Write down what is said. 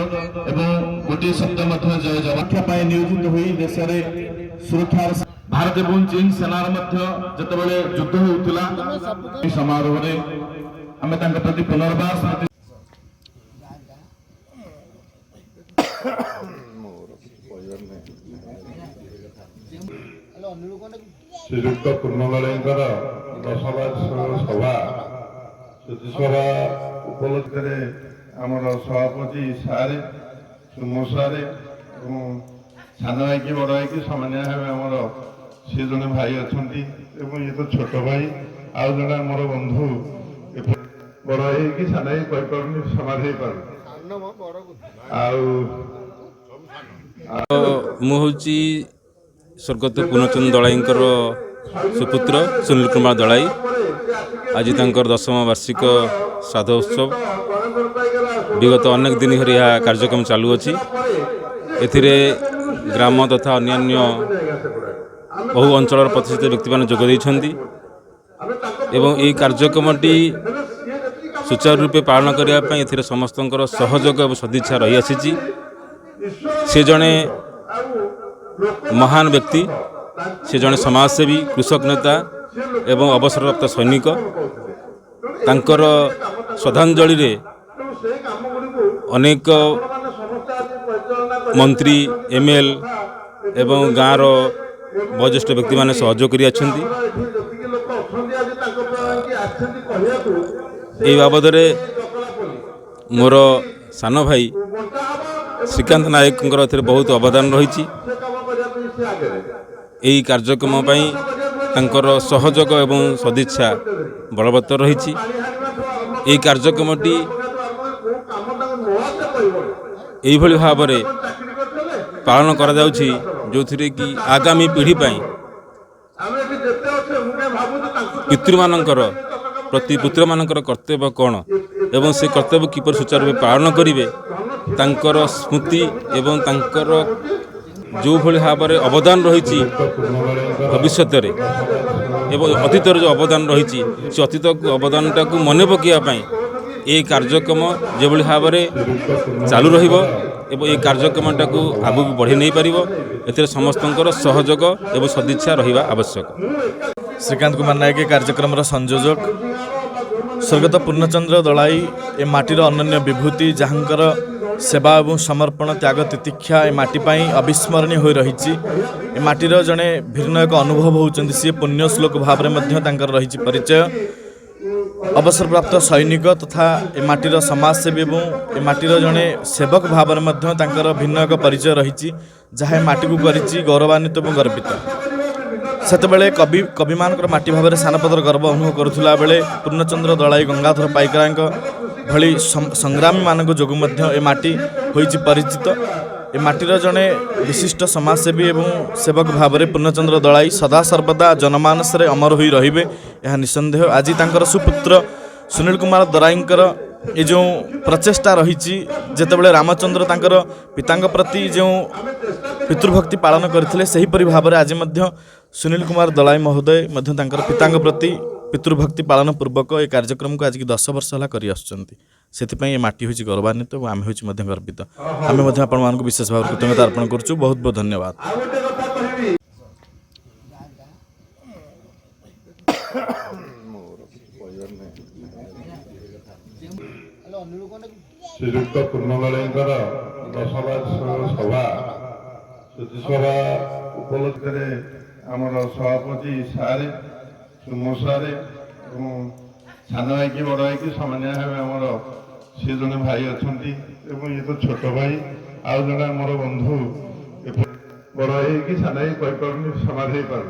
एवं गोटे शब्द जय जवान नियोजित हुई देश में सुरक्षा भारत एवं चीन सेनार जितेबाला युद्ध होता समारोह में आम प्रति पुनर्बार स्मृति श्रीयुक्त पूर्णमालींकर 10 सभा सुधीसभा उपलक्षे आमर सभापति सारे सुमो सारे सान भाई की बड़ भाई की सामान्य भाव आमर सी जड़े भाई अच्छा ये तो छोट भाई आउ जड़े आमर बंधु बड़ भाई कि सान भाई कहीपी समाज हो पार मुझे स्वर्गत पूर्णचंद्र दलाई सुपुत्र सुनील कुमार दलाई आज 10वा वार्षिक श्राद्ध उत्सव विगत अनेक दिन धरी यह कार्यक्रम चालू अच्छी ग्राम तथा अन्य बहु अंचल प्रतिष्ठित व्यक्ति मैंने जोग देइछन्ति एवं यह कार्यक्रमटी सुचारू रूपे पालन करने ए समस्त सहयोग और सदिच्छा रही आसी से जड़े महान व्यक्ति से जड़े समाजसेवी कृषक नेता एवं अवसरप्राप्त सैनिक तांकर श्रद्धांजलि अनेक मंत्री एमएल एवं गाँव वयोज्येष्ठ व्यक्ति माने सहयोग करि आछन्ति ए बाबद मोर सान भाई श्रीकांत नायक बहुत अवदान रही यही कार्यक्रम तांकर सहयोग एवं सदिच्छा बलवत्तर रही यही कार्यक्रमटी यही भाव में पालन करा जाउछि जो थी कि आगामी पीढ़ी पितृमानंकर प्रति पुत्रमानंकर कर्तव्य कौन एवं से कर्तव्य किपर सुचारू रूपे पालन करेंगे तांकर स्मृति एवं तांकर जो भली भाव में अवदान रही भविष्य एवं अतीतर जो अवदान रही से अतीत अवदान टाक मन पकाइवाई ये कार्यक्रम जो भली भाव में चालू रहिबो एवं ये कार्यक्रम टाक आगू बढ़े नहीं पार ए समस्त सहयोग एवं सदिच्छा रहिबा आवश्यक। श्रीकांत कुमार नायक कार्यक्रम संयोजक स्वर्गत पूर्णचंद्र दलाई ए माटीर अनन्य विभूति जहाँकर सेवा और समर्पण त्याग तितिक्षा ए माटी अविस्मरणीय हो रही ए माटीर जड़े भिन्न एक अनुभव होती सी पुण्य श्लोक भाव में रही परिचय अवसरप्राप्त सैनिक तथा ए माटीर समाजसेवी और ए माटीर जड़े सेवक भाव में भिन्न एक परिचय रही जहाँ माटी को करी गौरवान्वित और गर्वित सेतबेले कवि मानकर माटी भाव में सानपदर गर्व अनुभव करुला बेले पूर्णचंद्र दलाई गंगाधर पाइकरा भली संग्रामी मानक जोगु मध्य ए माटी होइछि परिचित ए माटीर जड़े विशिष्ट समाजसेवी एवं सेवक भाव में पूर्णचंद्र दलाई सदा सर्वदा जनमानस रे अमर होई रहिबे यह निसंदेह। आज तांकर सुपुत्र सुनील कुमार दलाईंकर ये जो प्रचेष्टा रही जेतेबेले रामचंद्र तांकर पितांग प्रति जो पितृभक्ति पालन करथिले सेहीपरि भाव में आज सुनील कुमार दलाई महोदय तांकर पितांग प्रति पितृभक्ति पालन पूर्वक ये कार्यक्रम को आज की 10 वर्ष है कर ये माटी होची गौरवान्वित और आम होची गर्वित आम आपण विशेष भाव कृतज्ञता अर्पण करुँ। बहुत बहुत धन्यवाद। श्रीयुक्त पूर्णमालींकर 10 सभा सुधीसभा उपलक्षे आमर सभापति सारे सुमो सारे सान भाई की बड़ भाई की सामान्य भाव आमर सी जड़े भाई अच्छा ये तो छोट भाई आउ जड़े आमर बंधु बड़ भाई कि सान भाई कहीपी समाज हो पार